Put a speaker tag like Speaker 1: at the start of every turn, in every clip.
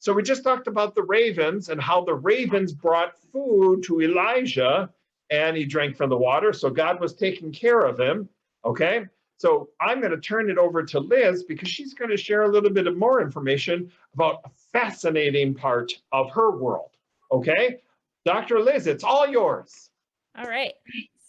Speaker 1: So we just talked about the ravens and how the ravens brought food to Elijah and he drank from the water. So God was taking care of him. Okay. So I'm going to turn it over to Liz because she's going to share a little bit of more information about a fascinating part of her world. Okay. Dr. Liz, it's all yours.
Speaker 2: All right.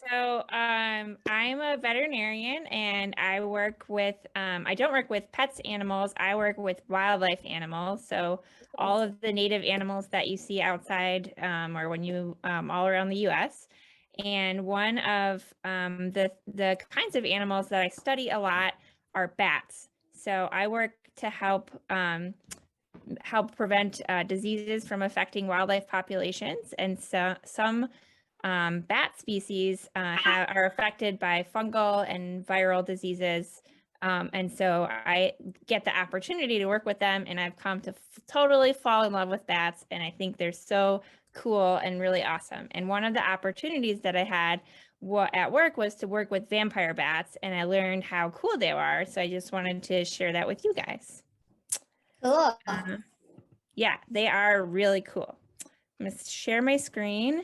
Speaker 2: So I'm a veterinarian and I work with, I don't work with pets animals, I work with wildlife animals. So all of the native animals that you see outside or when you all around the US. And one of the kinds of animals that I study a lot are bats. So I work to help prevent diseases from affecting wildlife populations. And so some bat species are affected by fungal and viral diseases. And so I get the opportunity to work with them, and I've come to totally fall in love with bats. And I think they're so cool and really awesome. And one of the opportunities that I had at work was to work with vampire bats, and I learned how cool they are. So I just wanted to share that with you guys.
Speaker 3: Cool.
Speaker 2: Yeah, they are really cool. I'm going to share my screen.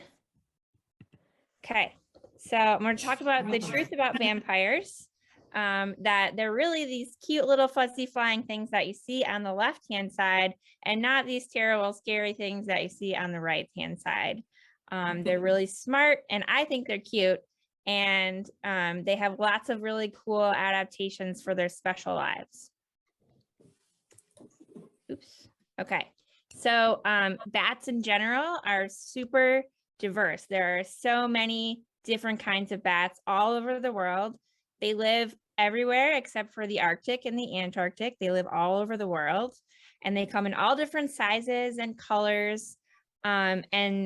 Speaker 2: Okay, so I'm going to talk about the truth about vampires, that they're really these cute little fuzzy flying things that you see on the left-hand side and not these terrible, scary things that you see on the right-hand side. They're really smart and I think they're cute, and they have lots of really cool adaptations for their special lives. Oops. Okay, so bats in general are super diverse. There are so many different kinds of bats all over the world. They live everywhere except for the Arctic and the Antarctic. They live all over the world, and they come in all different sizes and colors. They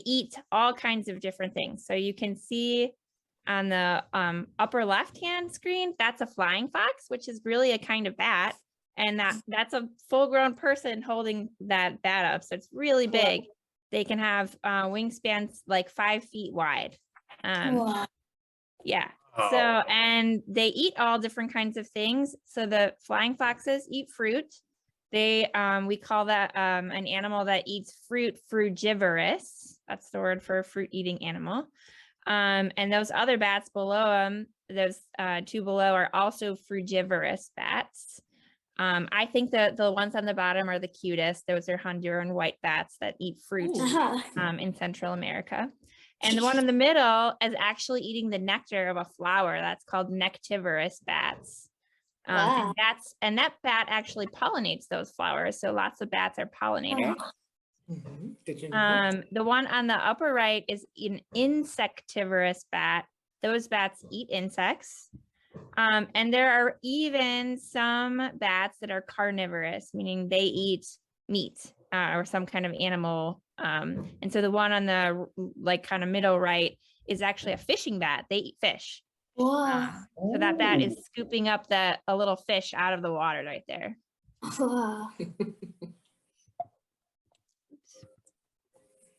Speaker 2: eat all kinds of different things. So you can see on the upper left-hand screen, that's a flying fox, which is really a kind of bat. And that's a full-grown person holding that bat up. So it's really big. They can have wingspans like 5 feet wide.
Speaker 3: Wow.
Speaker 2: Yeah. So, and they eat all different kinds of things. So the flying foxes eat fruit. We call that an animal that eats fruit, frugivorous. That's the word for a fruit-eating animal. And those other bats below them, those two below, are also frugivorous bats. I think that the ones on the bottom are the cutest. Those are Honduran white bats that eat fruit in Central America. And the one in the middle is actually eating the nectar of a flower. That's called nectivorous bats.
Speaker 3: Wow.
Speaker 2: And that bat actually pollinates those flowers. So lots of bats are pollinators.
Speaker 4: Did you know?
Speaker 2: The one on the upper right is an insectivorous bat. Those bats eat insects. And there are even some bats that are carnivorous, meaning they eat meat or some kind of animal. And so the one on the kind of middle right is actually a fishing bat. They eat fish.
Speaker 3: Wow.
Speaker 2: So that bat is scooping up a little fish out of the water right there.
Speaker 3: Wow.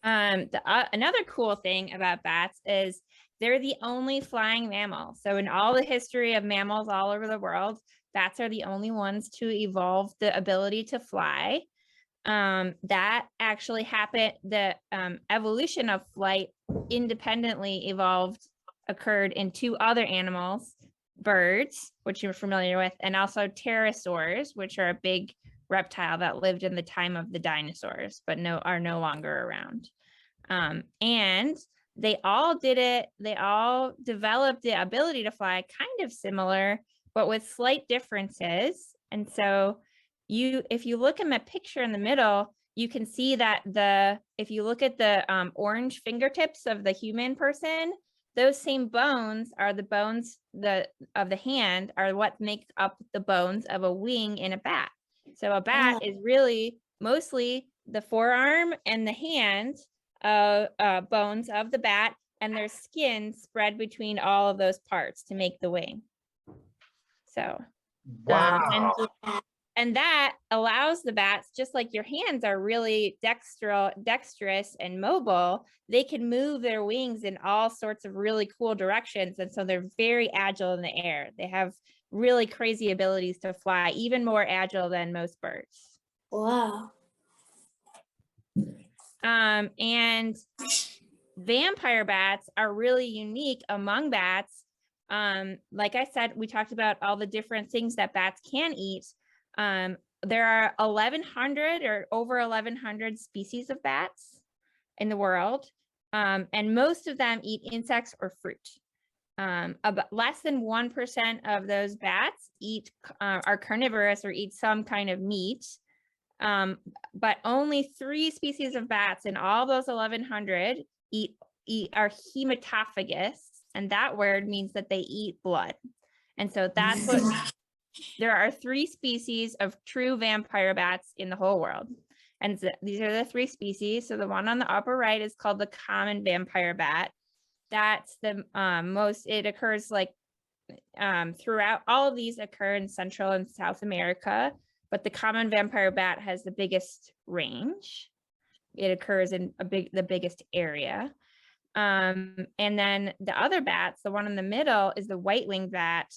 Speaker 2: Another cool thing about bats is they're the only flying mammal. So in all the history of mammals all over the world, bats are the only ones to evolve the ability to fly. That actually happened. The evolution of flight independently occurred in two other animals, birds, which you're familiar with, and also pterosaurs, which are a big reptile that lived in the time of the dinosaurs, but are no longer around. And they all did it. They all developed the ability to fly kind of similar, but with slight differences. And so if you look at my picture in the middle, you can see that if you look at the orange fingertips of the human person, those same bones are the bones of the hand are what make up the bones of a wing in a bat. So a bat is really mostly the forearm and the hand bones of the bat, and their skin spread between all of those parts to make the wing. So,
Speaker 1: wow.
Speaker 2: And that allows the bats, just like your hands are really dexterous and mobile, they can move their wings in all sorts of really cool directions. And so they're very agile in the air. They have really crazy abilities to fly, even more agile than most birds.
Speaker 3: Wow.
Speaker 2: And vampire bats are really unique among bats. Like I said, we talked about all the different things that bats can eat. There are 1,100 or over 1,100 species of bats in the world, and most of them eat insects or fruit. About less than 1% of those bats are carnivorous or eat some kind of meat. But only 3 species of bats in all those 1,100 are hematophagous, and that word means that they eat blood. And so that's what there are 3 species of true vampire bats in the whole world. And so these are the 3 species. So the one on the upper right is called the common vampire bat. That's the it occurs like throughout, all of these occur in Central and South America, but the common vampire bat has the biggest range. It occurs in the biggest area. And then the other bats, the one in the middle is the white-winged bat.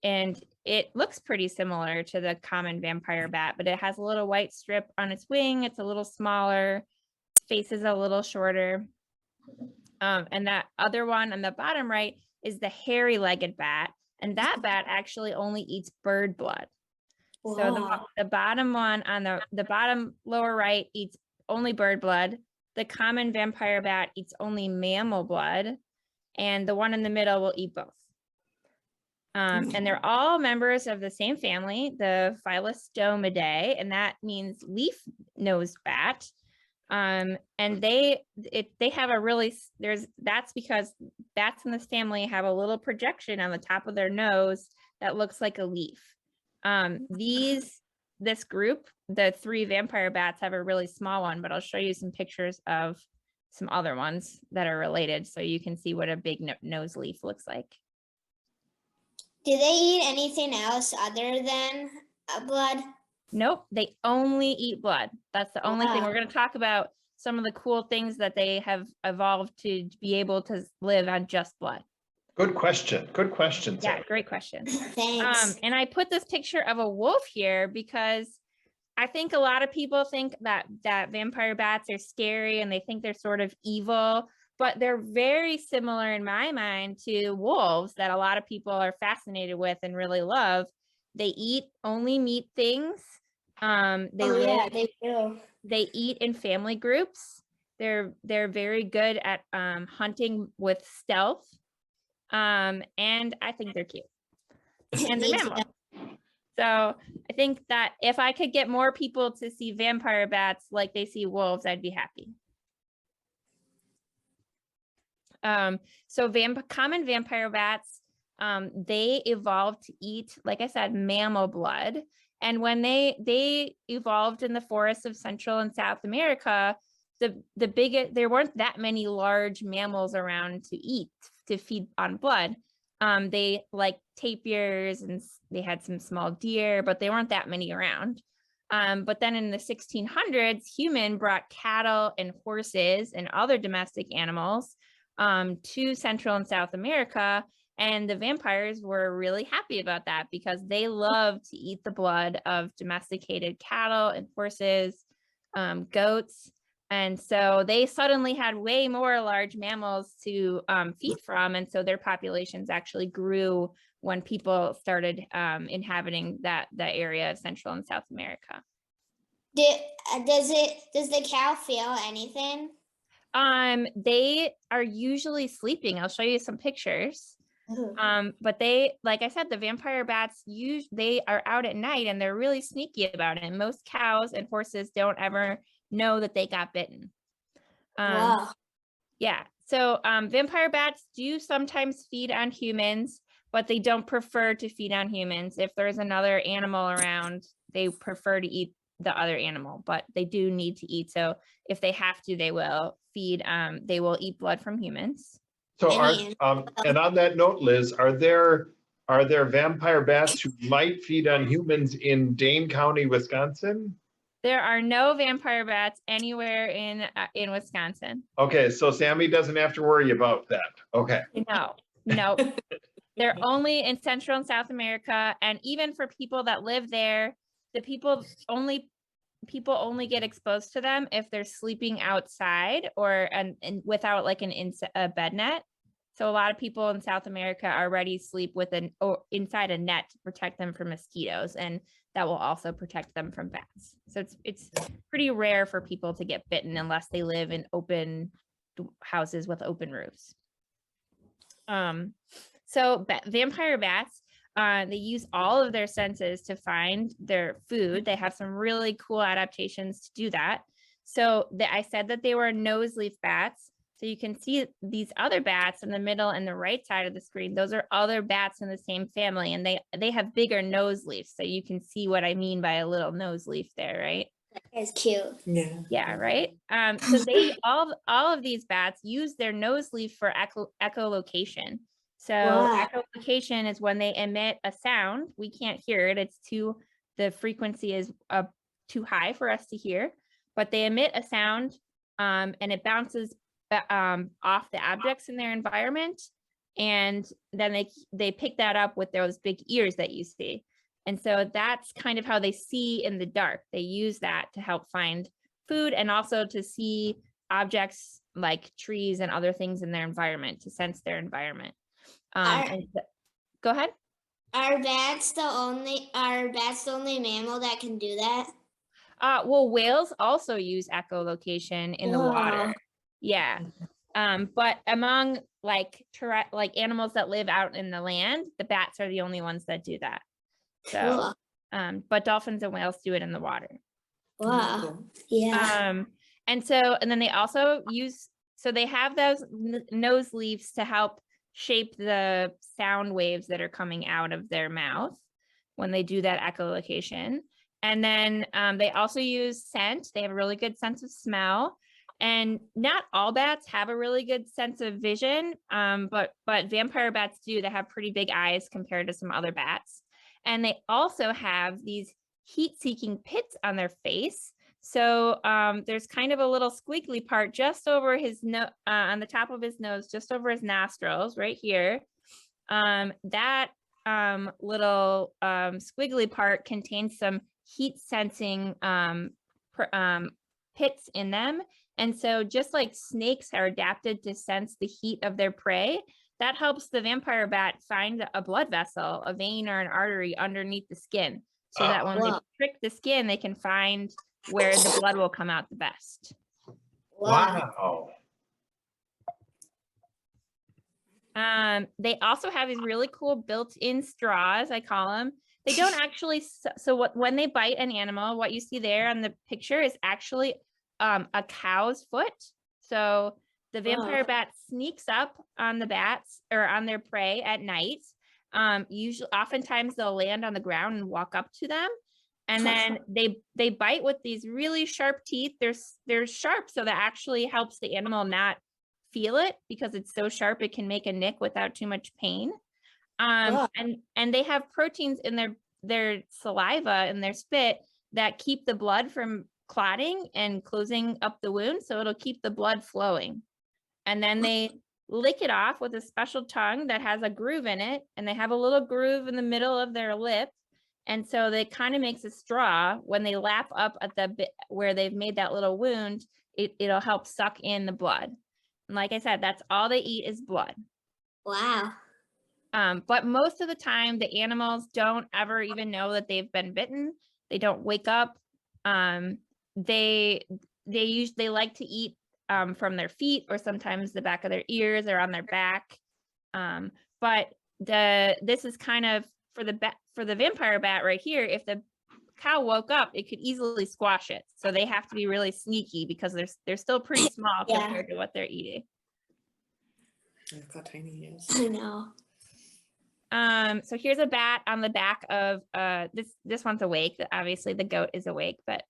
Speaker 2: And it looks pretty similar to the common vampire bat, but it has a little white strip on its wing. It's a little smaller, face is a little shorter. And that other one on the bottom right is the hairy-legged bat. And that bat actually only eats bird blood.
Speaker 3: Wow.
Speaker 2: So the bottom one on the bottom lower right eats only bird blood. The common vampire bat eats only mammal blood. And the one in the middle will eat both. And they're all members of the same family, the Falendysz, and that means leaf-nosed bat. And they have a really, that's because bats in this family have a little projection on the top of their nose that looks like a leaf. This group, the 3 vampire bats, have a really small one, but I'll show you some pictures of some other ones that are related so you can see what a big nose leaf looks like.
Speaker 3: Do they eat anything else other than blood?
Speaker 2: Nope, they only eat blood. That's the only thing.
Speaker 3: Wow.
Speaker 2: We're going to talk about some of the cool things that they have evolved to be able to live on just blood.
Speaker 1: Good question. Good question.
Speaker 2: Yeah,
Speaker 1: Sam.
Speaker 2: great question.
Speaker 3: Thanks.
Speaker 2: And I put this picture of a wolf here because I think a lot of people think that vampire bats are scary and they think they're sort of evil, but they're very similar in my mind to wolves that a lot of people are fascinated with and really love. They eat only meat things.
Speaker 3: They do.
Speaker 2: They eat in family groups. They're very good at hunting with stealth. And I think they're cute. And they're mammals. So I think that if I could get more people to see vampire bats like they see wolves, I'd be happy. So common vampire bats, they evolved to eat, like I said, mammal blood. And when they evolved in the forests of Central and South America, there weren't that many large mammals around to feed on blood. They like tapirs and they had some small deer, but they weren't that many around. But then in the 1600s, humans brought cattle and horses and other domestic animals to Central and South America. And the vampires were really happy about that because they love to eat the blood of domesticated cattle and horses, goats. And so they suddenly had way more large mammals to feed from. And so their populations actually grew when people started inhabiting the area of Central and South America.
Speaker 3: Does the cow feel anything?
Speaker 2: They are usually sleeping. I'll show you some pictures. But they, like I said, the vampire bats, they are out at night and they're really sneaky about it. And most cows and horses don't ever know that they got bitten.
Speaker 3: Wow.
Speaker 2: Yeah. So vampire bats do sometimes feed on humans, but they don't prefer to feed on humans. If there's another animal around, they prefer to eat the other animal, but they do need to eat. So if they have to, they will feed, they will eat blood from humans.
Speaker 1: So and on that note, Liz, are there vampire bats who might feed on humans in Dane County, Wisconsin?
Speaker 2: There are no vampire bats anywhere in Wisconsin.
Speaker 1: Okay, so Sammy doesn't have to worry about that. Okay.
Speaker 2: No. They're only in Central and South America, and even for people that live there, the people only get exposed to them if they're sleeping outside or and without like a bed net. So a lot of people in South America already sleep with inside a net to protect them from mosquitoes, and that will also protect them from bats. So it's pretty rare for people to get bitten unless they live in open houses with open roofs. So vampire bats, they use all of their senses to find their food. They have some really cool adaptations to do that. So I said that they were noseleaf bats. So you can see these other bats in the middle and the right side of the screen. Those are other bats in the same family, and they have bigger nose leaves. So you can see what I mean by a little nose leaf there, right?
Speaker 3: That's cute.
Speaker 4: Yeah.
Speaker 2: Yeah, right. So they all of these bats use their nose leaf for echolocation. So
Speaker 3: Wow.
Speaker 2: echolocation is when they emit a sound. We can't hear it. The frequency is too high for us to hear, but they emit a sound, and it bounces off the objects in their environment, and then they pick that up with those big ears that you see. And so that's kind of how they see in the dark. They use that to help find food and also to see objects like trees and other things in their environment, to sense their environment. Go ahead.
Speaker 3: Are bats the only mammal that can do that?
Speaker 2: Well, whales also use echolocation in the water.
Speaker 3: Wow.
Speaker 2: Yeah. But among like animals that live out in the land, the bats are the only ones that do that. So, but dolphins and whales do it in the water.
Speaker 3: Wow. Yeah.
Speaker 2: And then they also they have those nose leaves to help shape the sound waves that are coming out of their mouth when they do that echolocation. And then they also use scent. They have a really good sense of smell. And not all bats have a really good sense of vision, but vampire bats do. They have pretty big eyes compared to some other bats. And they also have these heat-seeking pits on their face. So there's kind of a little squiggly part just over his on the top of his nose, just over his nostrils, right here. That little squiggly part contains some heat-sensing pits in them. And so just like snakes are adapted to sense the heat of their prey, that helps the vampire bat find a blood vessel, a vein or an artery underneath the skin, so that when they prick the skin, they can find where the blood will come out the best.
Speaker 1: Wow.
Speaker 2: They also have these really cool built-in straws, I call them. They don't actually, when they bite an animal, what you see there on the picture is actually a cow's foot. So the vampire bat sneaks up on the bats or on their prey at night. Oftentimes they'll land on the ground and walk up to them. And then they bite with these really sharp teeth. They're sharp, so that actually helps the animal not feel it, because it's so sharp it can make a nick without too much pain. And they have proteins in their saliva and their spit that keep the blood from clotting and closing up the wound, so it'll keep the blood flowing. And then they lick it off with a special tongue that has a groove in it, and they have a little groove in the middle of their lip. And so they kind of makes a straw. When they lap up at the bit where they've made that little wound, it'll help suck in the blood. And like I said, that's all they eat is blood.
Speaker 3: Wow.
Speaker 2: But most of the time, the animals don't ever even know that they've been bitten. They don't wake up. They like to eat from their feet, or sometimes the back of their ears or on their back. But this is kind of for the vampire bat right here. If the cow woke up, it could easily squash it. So they have to be really sneaky, because they're still pretty small compared to what they're eating.
Speaker 4: Look how tiny he is.
Speaker 3: I know.
Speaker 2: So here's a bat on the back of this one's awake. Obviously the goat is awake, but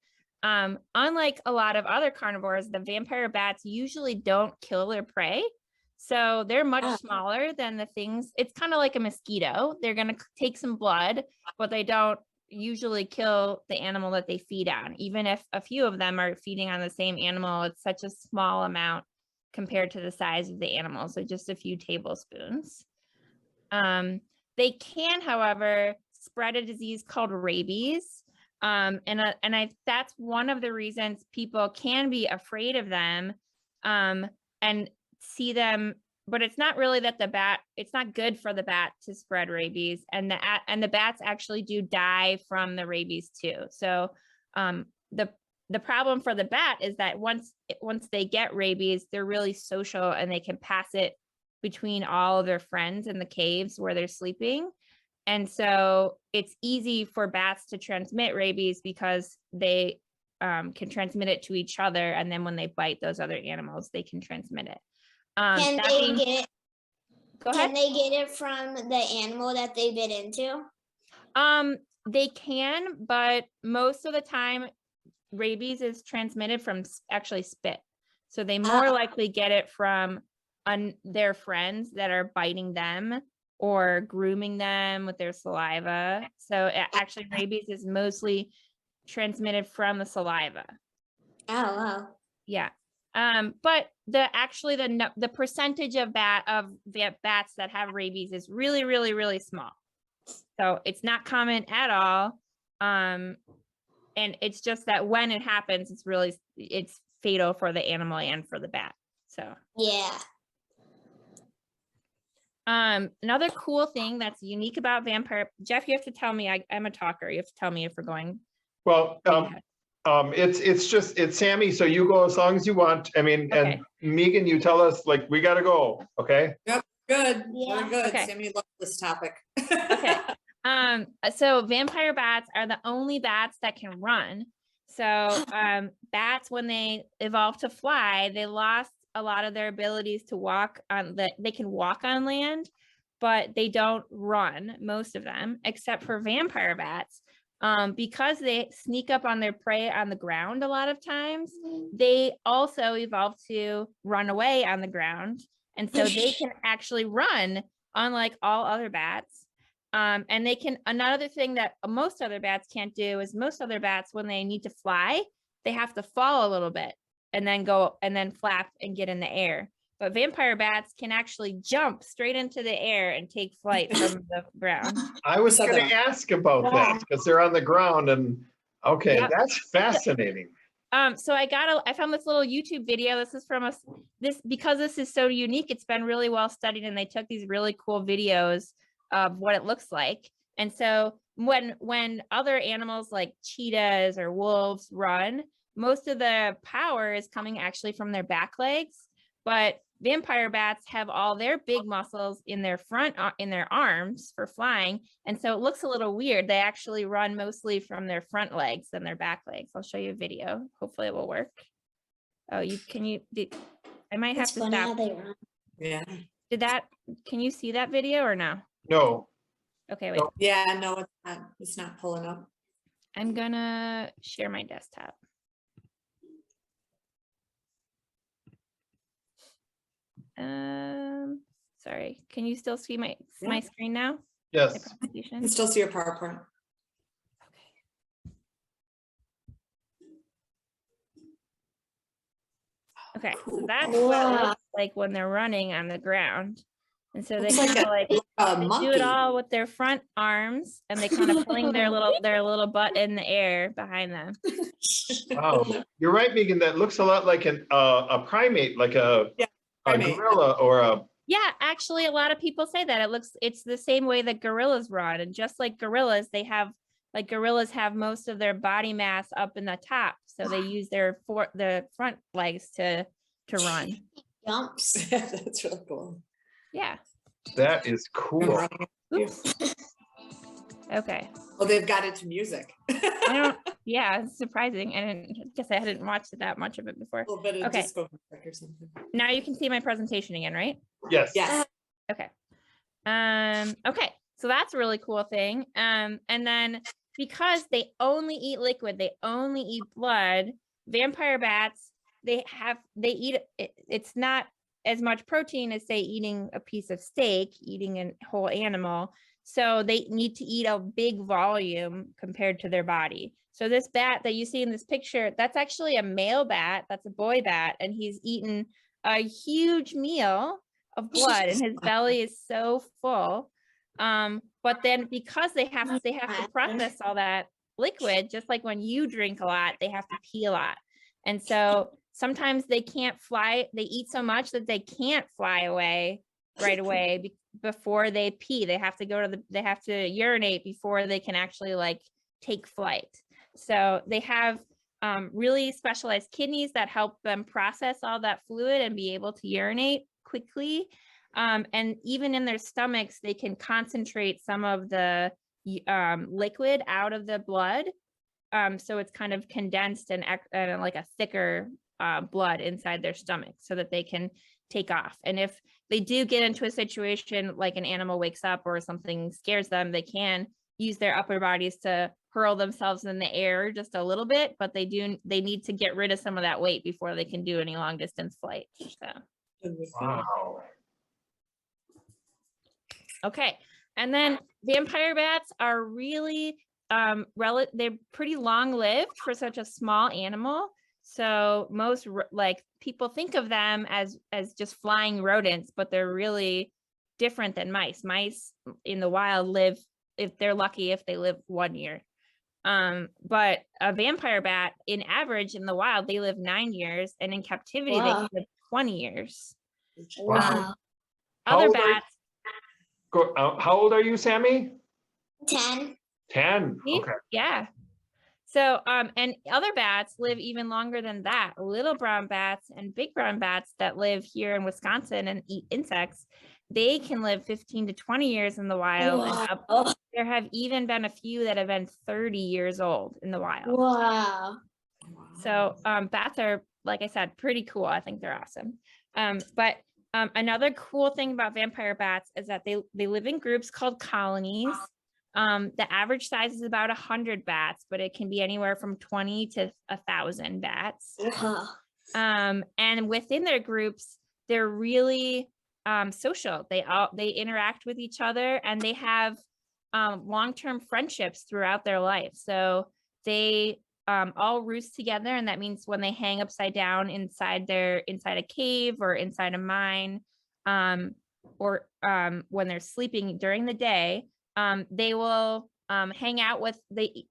Speaker 2: unlike a lot of other carnivores, the vampire bats usually don't kill their prey. So they're much smaller than the things. It's kind of like a mosquito. They're going to take some blood, but they don't usually kill the animal that they feed on. Even if a few of them are feeding on the same animal, it's such a small amount compared to the size of the animal. So just a few tablespoons. They can, however, spread a disease called rabies. That's one of the reasons people can be afraid of them, and see them, but it's not really that it's not good for the bat to spread rabies, and the bats actually do die from the rabies too. So, the problem for the bat is that once they get rabies, they're really social and they can pass it between all of their friends in the caves where they're sleeping. And so it's easy for bats to transmit rabies because they can transmit it to each other. And then when they bite those other animals, they can transmit it.
Speaker 3: Can they get it?
Speaker 2: Go ahead.
Speaker 3: Can they get it from the animal that they bit into?
Speaker 2: They can, but most of the time, rabies is transmitted from actually spit. So they more likely get it from their friends that are biting them or grooming them with their saliva. So actually rabies is mostly transmitted from the saliva.
Speaker 3: Oh, wow.
Speaker 2: Yeah. But the percentage of bats that have rabies is really, really, really small. So it's not common at all. And it's just that when it happens, it's fatal for the animal and for the bat. So
Speaker 3: yeah.
Speaker 2: Another cool thing that's unique about vampire, Jeff, you have to tell me, I'm a talker. You have to tell me if we're going.
Speaker 1: Well, it's Sammy. So you go as long as you want. I mean,
Speaker 2: Okay.
Speaker 1: and Megan, you tell us like we got to go. Okay.
Speaker 4: Yep. Good.
Speaker 3: Yeah.
Speaker 4: We're good.
Speaker 2: Okay.
Speaker 4: Sammy loves this topic.
Speaker 2: Okay. So vampire bats are the only bats that can run. So bats, when they evolved to fly, they lost a lot of their abilities to walk on they can walk on land, but they don't run, most of them, except for vampire bats. Because they sneak up on their prey on the ground a lot of times, they also evolved to run away on the ground. And so they can actually run, unlike all other bats. And they can, another thing that most other bats can't do is most other bats, when they need to fly, they have to fall a little bit and then flap and get in the air. But vampire bats can actually jump straight into the air and take flight from the ground.
Speaker 1: I was going to ask about that because they're on the ground and okay,
Speaker 2: Yep.
Speaker 1: That's fascinating.
Speaker 2: So I found this little YouTube video. This is from because this is so unique, it's been really well studied, and they took these really cool videos of what it looks like. And so when other animals like cheetahs or wolves run, most of the power is coming actually from their back legs, but vampire bats have all their big muscles in their arms for flying, and so it looks a little weird. They actually run mostly from their front legs than their back legs. I'll show you a video. Hopefully it will work. Oh, I might have to
Speaker 3: funny
Speaker 2: stop.
Speaker 3: how they run.
Speaker 4: Yeah.
Speaker 2: Can you see that video or no?
Speaker 1: No.
Speaker 2: Okay, wait.
Speaker 1: No.
Speaker 4: Yeah, no, it's not pulling up.
Speaker 2: I'm gonna share my desktop. Sorry, can you still see my screen now?
Speaker 1: Yes.
Speaker 2: My
Speaker 4: You
Speaker 2: presentation?
Speaker 4: can still see your PowerPoint.
Speaker 2: Okay,
Speaker 4: Cool.
Speaker 2: so that's what it looks like when they're running on the ground. And so they
Speaker 4: Looks
Speaker 2: kind of
Speaker 4: like
Speaker 2: they do
Speaker 4: monkey.
Speaker 2: it all with their front arms, and they kind of fling their little butt in the air behind them.
Speaker 1: Wow. You're right, Megan. That looks a lot like a primate, like a
Speaker 4: primate.
Speaker 1: gorilla or a.
Speaker 2: Yeah, actually, a lot of people say that it's the same way that gorillas run, and just like gorillas, gorillas have most of their body mass up in the top, so they use their front legs to run.
Speaker 3: Jumps.
Speaker 4: That's really cool.
Speaker 2: Yeah.
Speaker 1: That is cool.
Speaker 2: Oops. Okay.
Speaker 4: Well, they've got it to music.
Speaker 2: Yeah, it's surprising. I hadn't watched that much of it before.
Speaker 4: A little bit of
Speaker 2: Okay.
Speaker 4: disco music or something.
Speaker 2: Now you can see my presentation again, right?
Speaker 1: Yes.
Speaker 4: Yes.
Speaker 2: Okay. Okay, so that's a really cool thing. And then because they only eat liquid, they only eat blood, vampire bats, it's not as much protein as say eating a piece of steak, eating a whole animal. So they need to eat a big volume compared to their body. So this bat that you see in this picture, that's actually a male bat, that's a boy bat, and he's eaten a huge meal of blood and his belly is so full. But then because they have to process all that liquid, just like when you drink a lot, they have to pee a lot. And so sometimes they can't fly. They eat so much that they can't fly away right away before they pee. They have to they have to urinate before they can actually like take flight. So they have really specialized kidneys that help them process all that fluid and be able to urinate quickly. And even in their stomachs, they can concentrate some of the liquid out of the blood. So it's kind of condensed and like a thicker blood inside their stomach so that they can take off. And if they do get into a situation like an animal wakes up or something scares them, they can use their upper bodies to hurl themselves in the air just a little bit, but they need to get rid of some of that weight before they can do any long distance flight. So
Speaker 1: Wow.
Speaker 2: okay. And then vampire bats are really they're pretty long lived for such a small animal. So most like people think of them as just flying rodents, but they're really different than mice. Mice in the wild live, if they're lucky, if they live 1 year. But a vampire bat in average in the wild, they live 9 years, and in captivity, they can live 20 years.
Speaker 3: Wow.
Speaker 2: Other bats.
Speaker 1: How old are you, Sammy?
Speaker 3: 10.
Speaker 1: 10. Okay.
Speaker 2: Yeah. So, and other bats live even longer than that. Little brown bats and big brown bats that live here in Wisconsin and eat insects, they can live 15 to 20 years in the wild.
Speaker 3: Wow.
Speaker 2: And there have even been a few that have been 30 years old in the wild.
Speaker 3: Wow.
Speaker 2: So, bats are, like I said, pretty cool. I think they're awesome. But another cool thing about vampire bats is that they live in groups called colonies. The average size is about 100 bats, but it can be anywhere from 20 to 1,000 bats.
Speaker 3: Wow.
Speaker 2: And within their groups, they're really social. They interact with each other, and they have long-term friendships throughout their life. So they all roost together, and that means when they hang upside down inside a cave or inside a mine, or when they're sleeping during the day, they will hang out with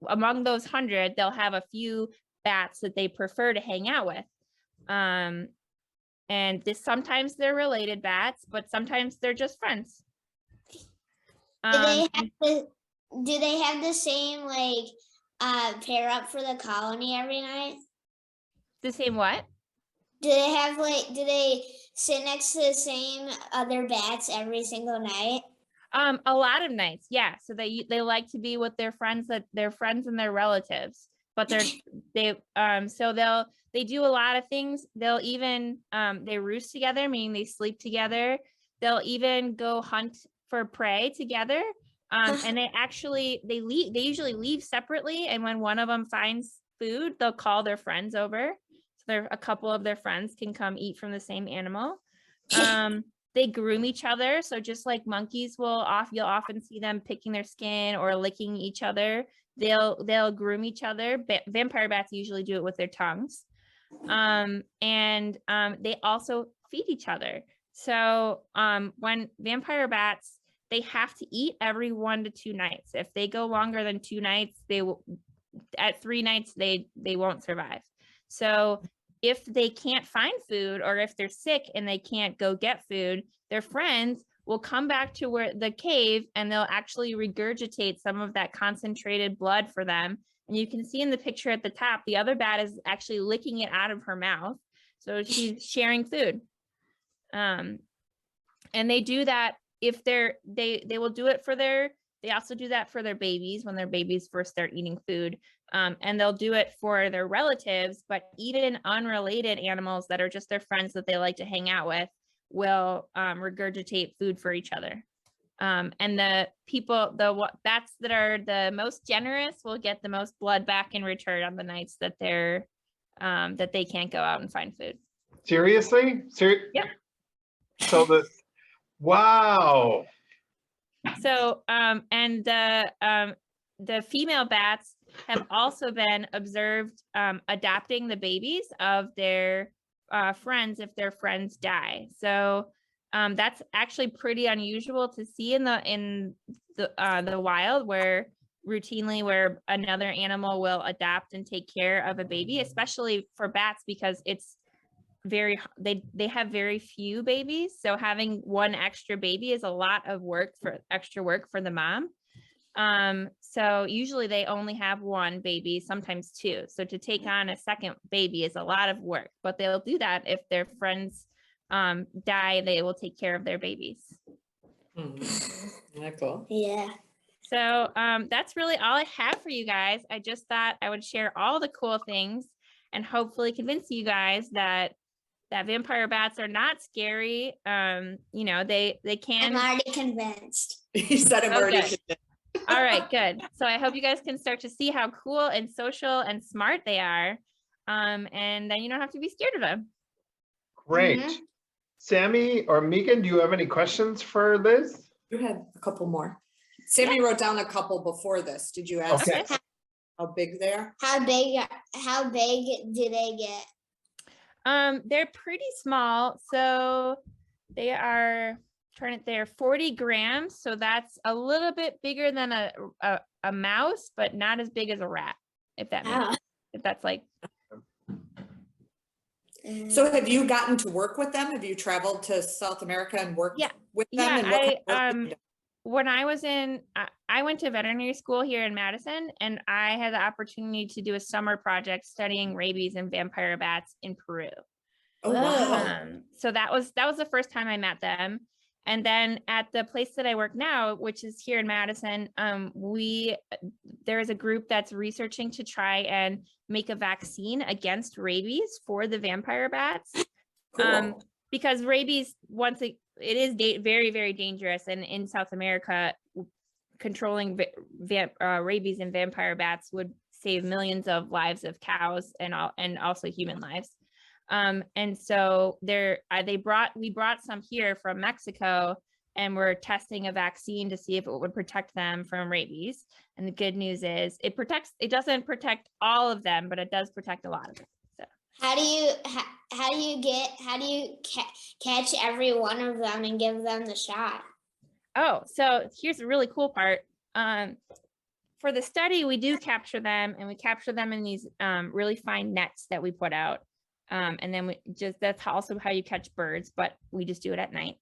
Speaker 2: among those 100, they'll have a few bats that they prefer to hang out with. And sometimes they're related bats, but sometimes they're just friends.
Speaker 3: Do they have the same like pair up for the colony every night?
Speaker 2: The same what?
Speaker 3: Do they sit next to the same other bats every single night?
Speaker 2: A lot of nights, yeah. So they like to be with their friends and their relatives, but they do a lot of things. They'll even they roost together, meaning they sleep together. They'll even go hunt for prey together. And they usually leave separately, and when one of them finds food, they'll call their friends over. So a couple of their friends can come eat from the same animal. They groom each other. So just like monkeys you'll often see them picking their skin or licking each other. They'll groom each other. Vampire bats usually do it with their tongues. And they also feed each other. So when vampire bats, they have to eat every 1 to 2 nights. If they go longer than 2 nights, at 3 nights, they won't survive. So if they can't find food, or if they're sick and they can't go get food, their friends will come back to the cave, and they'll actually regurgitate some of that concentrated blood for them. And you can see in the picture at the top, the other bat is actually licking it out of her mouth. So she's sharing food. And they do that if they will do it they also do that for their babies when their babies first start eating food. And they'll do it for their relatives, but even unrelated animals that are just their friends that they like to hang out with will regurgitate food for each other. And the bats that are the most generous will get the most blood back in return on the nights that that they can't go out and find food.
Speaker 1: Seriously?
Speaker 2: Yeah.
Speaker 1: So wow.
Speaker 2: So, and the female bats have also been observed adopting the babies of their friends if their friends die. So that's actually pretty unusual to see in the wild, where routinely where another animal will adopt and take care of a baby, especially for bats, because it's very, they have very few babies. So having one extra baby is a lot of extra work for the mom. So usually they only have one baby, sometimes two. So to take on a second baby is a lot of work, but they'll do that if their friends die, they will take care of their babies.
Speaker 4: Yeah, cool.
Speaker 3: Yeah.
Speaker 2: So that's really all I have for you guys. I just thought I would share all the cool things and hopefully convince you guys that vampire bats are not scary. You know, they can.
Speaker 3: I'm already convinced.
Speaker 4: He said I'm already
Speaker 2: Okay. All right, good. So I hope you guys can start to see how cool and social and smart they are. And then you don't have to be scared of them.
Speaker 1: Great.
Speaker 3: Mhm.
Speaker 1: Sammy or Megan, do you have any questions for Liz?
Speaker 4: You had a couple more. Sammy wrote down a couple before this. Did you ask
Speaker 1: Okay.
Speaker 4: how big they are?
Speaker 3: How big do they get?
Speaker 2: They're pretty small. So they're 40 grams. So that's a little bit bigger than a mouse, but not as big as a rat, if that makes sense. If that's like.
Speaker 4: So have you gotten to work with them? Have you traveled to South America and worked with them?
Speaker 2: Yeah,
Speaker 4: and what kind of work have you done?
Speaker 2: when I was I went to veterinary school here in Madison, and I had the opportunity to do a summer project studying rabies and vampire bats in Peru.
Speaker 4: Oh, wow.
Speaker 2: So that was the first time I met them. And then at the place that I work now, which is here in Madison, there is a group that's researching to try and make a vaccine against rabies for the vampire bats.
Speaker 4: Cool.
Speaker 2: Because rabies, it is very, very dangerous. And in South America, controlling rabies and vampire bats would save millions of lives of cows and also human lives. And so we brought some here from Mexico, and we're testing a vaccine to see if it would protect them from rabies. And the good news is it doesn't protect all of them, but it does protect a lot of them. So
Speaker 3: How do you catch every one of them and give them the shot?
Speaker 2: Oh, so here's the really cool part. For the study, we do capture them, and we capture them in these really fine nets that we put out. And then that's also how you catch birds, but we just do it at night.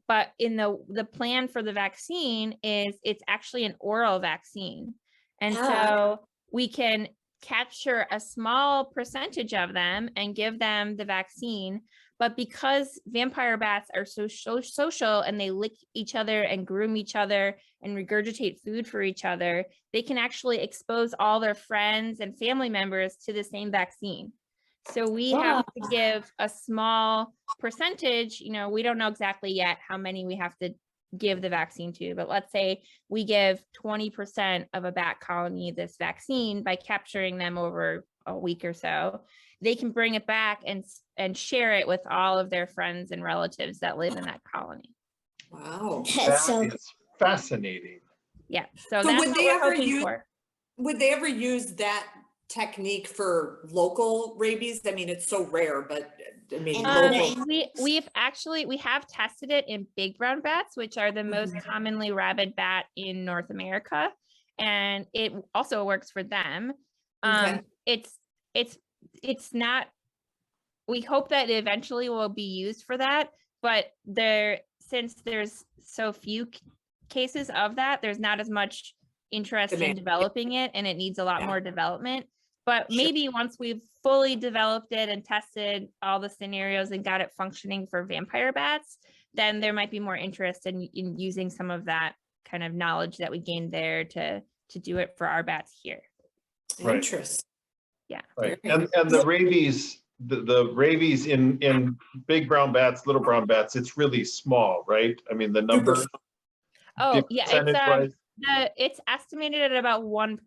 Speaker 2: But in the plan for the vaccine is it's actually an oral vaccine. And so we can capture a small percentage of them and give them the vaccine. But because vampire bats are so social and they lick each other and groom each other and regurgitate food for each other, they can actually expose all their friends and family members to the same vaccine. So we have to give a small percentage, we don't know exactly yet how many we have to give the vaccine to, but let's say we give 20% of a bat colony this vaccine by capturing them over a week or so. They can bring it back and share it with all of their friends and relatives that live in that colony.
Speaker 4: Wow.
Speaker 1: That is fascinating.
Speaker 2: Yeah. So
Speaker 4: So
Speaker 2: that's
Speaker 4: would
Speaker 2: what
Speaker 4: they
Speaker 2: we're
Speaker 4: ever
Speaker 2: hoping
Speaker 4: use-
Speaker 2: for.
Speaker 4: Would they ever use that technique for local rabies? I mean, it's so rare, but I mean, local.
Speaker 2: We have tested it in big brown bats, which are the most commonly rabid bat in North America, and it also works for them.
Speaker 4: Okay.
Speaker 2: It's not. We hope that it eventually will be used for that, but since there's so few cases of that, there's not as much interest in developing it, and it needs a lot more development. But maybe once we've fully developed it and tested all the scenarios and got it functioning for vampire bats, then there might be more interest in using some of that kind of knowledge that we gained there to do it for our bats here.
Speaker 1: Right.
Speaker 4: Interesting.
Speaker 2: Yeah.
Speaker 1: Right. And the rabies, the rabies in big brown bats, little brown bats, it's really small, right? I mean, the number.
Speaker 2: Oh yeah,
Speaker 1: percentage-wise?
Speaker 2: it's estimated at about 1%.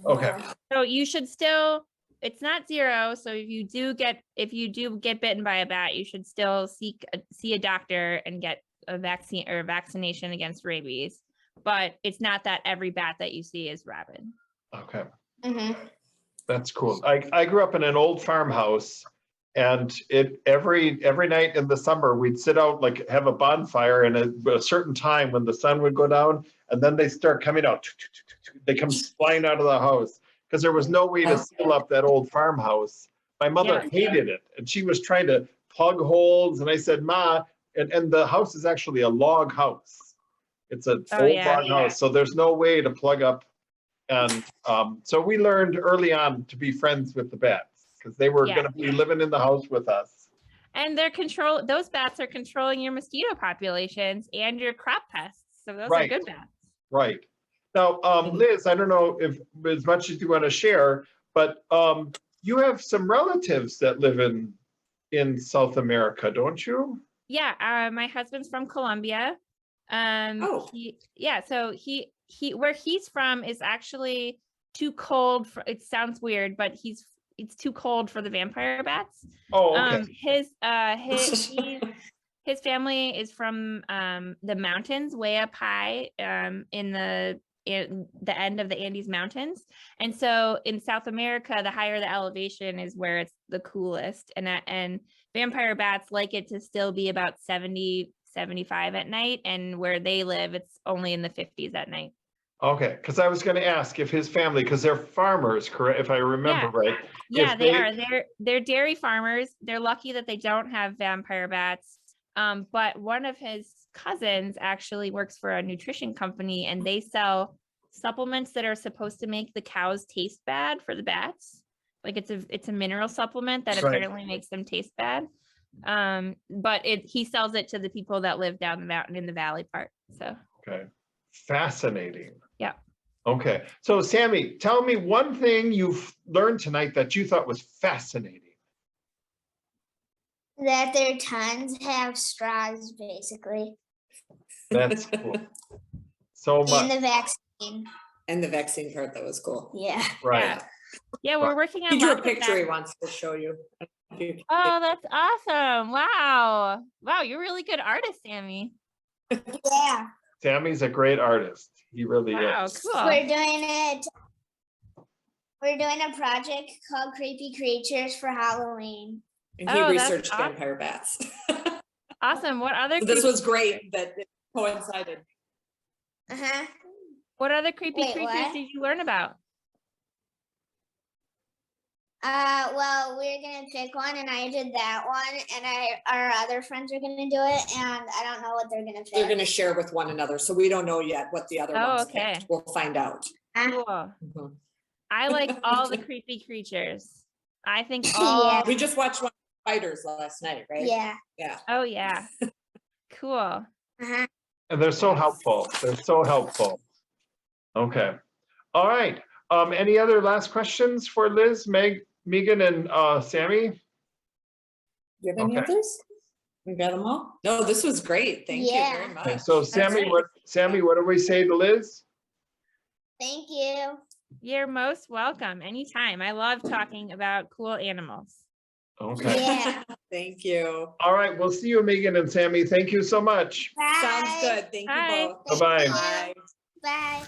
Speaker 1: Okay.
Speaker 2: So you should still, it's not zero. So if you do get bitten by a bat, you should still see a doctor and get a vaccine or a vaccination against rabies. But it's not that every bat that you see is rabid.
Speaker 1: Okay.
Speaker 3: Mm-hmm.
Speaker 1: That's cool. I grew up in an old farmhouse, And every night in the summer, we'd sit out, like have a bonfire, and at a certain time when the sun would go down, and then they start coming out. They come flying out of the house because there was no way to seal up that old farmhouse. My mother hated it, and she was trying to plug holes. And I said, Ma, and the house is actually a log house. It's an old log house, so there's no way to plug up. And so we learned early on to be friends with the bats because they were going to be living in the house with us.
Speaker 2: And those bats are controlling your mosquito populations and your crop pests. So those are good bats.
Speaker 1: Right. Now, Liz, I don't know if as much as you want to share, but you have some relatives that live in South America, don't you?
Speaker 2: Yeah, my husband's from Colombia. So where he's from is actually too cold for, it sounds weird, but it's too cold for the vampire bats.
Speaker 1: Oh, okay.
Speaker 2: His family is from the mountains way up high in the end of the Andes Mountains. And so in South America, the higher the elevation is where it's the coolest. And vampire bats like it to still be about 70, 75 at night. And where they live, it's only in the 50s at night.
Speaker 1: Okay, because I was going to ask if his family, because they're farmers, correct? If I remember right.
Speaker 2: Yeah, they are. They're dairy farmers. They're lucky that they don't have vampire bats. But one of his cousins actually works for a nutrition company, and they sell supplements that are supposed to make the cows taste bad for the bats. Like it's a mineral supplement that apparently makes them taste bad. But he sells it to the people that live down the mountain in the valley part. So
Speaker 1: okay, fascinating.
Speaker 2: Yeah.
Speaker 1: Okay, so Sammy, tell me one thing you've learned tonight that you thought was fascinating.
Speaker 3: That their tongues have straws, basically.
Speaker 1: That's cool. So much.
Speaker 3: And the vaccine.
Speaker 4: And the vaccine part, that was cool.
Speaker 3: Yeah.
Speaker 1: Right.
Speaker 2: Yeah, we're working on.
Speaker 4: He drew a picture he wants to show you.
Speaker 2: Oh, that's awesome! Wow, you're a really good artist, Sammy.
Speaker 3: Yeah.
Speaker 1: Sammy's a great artist. He really is.
Speaker 2: Cool.
Speaker 3: We're doing a project called Creepy Creatures for Halloween.
Speaker 4: And he researched vampire bats.
Speaker 2: Awesome. What other?
Speaker 4: So this was great that it coincided.
Speaker 2: What other creepy creatures did you learn about?
Speaker 3: Well, we're gonna pick one, and I did that one, and our other friends are gonna do it, and I don't know what they're gonna pick.
Speaker 4: They're gonna share with one another, so we don't know yet what the other ones picked. We'll find out.
Speaker 2: Cool. I like all the creepy creatures. I think
Speaker 4: We just watched one of Spiders last night, right?
Speaker 3: Yeah.
Speaker 4: Yeah.
Speaker 2: Oh yeah. Cool.
Speaker 1: And they're so helpful. They're so helpful. Okay. All right. Any other last questions for Liz, Megan, and Sammy?
Speaker 4: Do you have any others? We got them all? No, this was great. Thank you very much.
Speaker 1: Okay, so Sammy, what do we say to Liz?
Speaker 3: Thank you.
Speaker 2: You're most welcome. Anytime. I love talking about cool animals.
Speaker 1: Okay.
Speaker 3: Yeah.
Speaker 4: Thank you.
Speaker 1: All right. We'll see you, Megan and Sammy. Thank you so much.
Speaker 3: Bye.
Speaker 4: Sounds good. Thank you both.
Speaker 1: Bye-bye.
Speaker 3: Bye. Bye.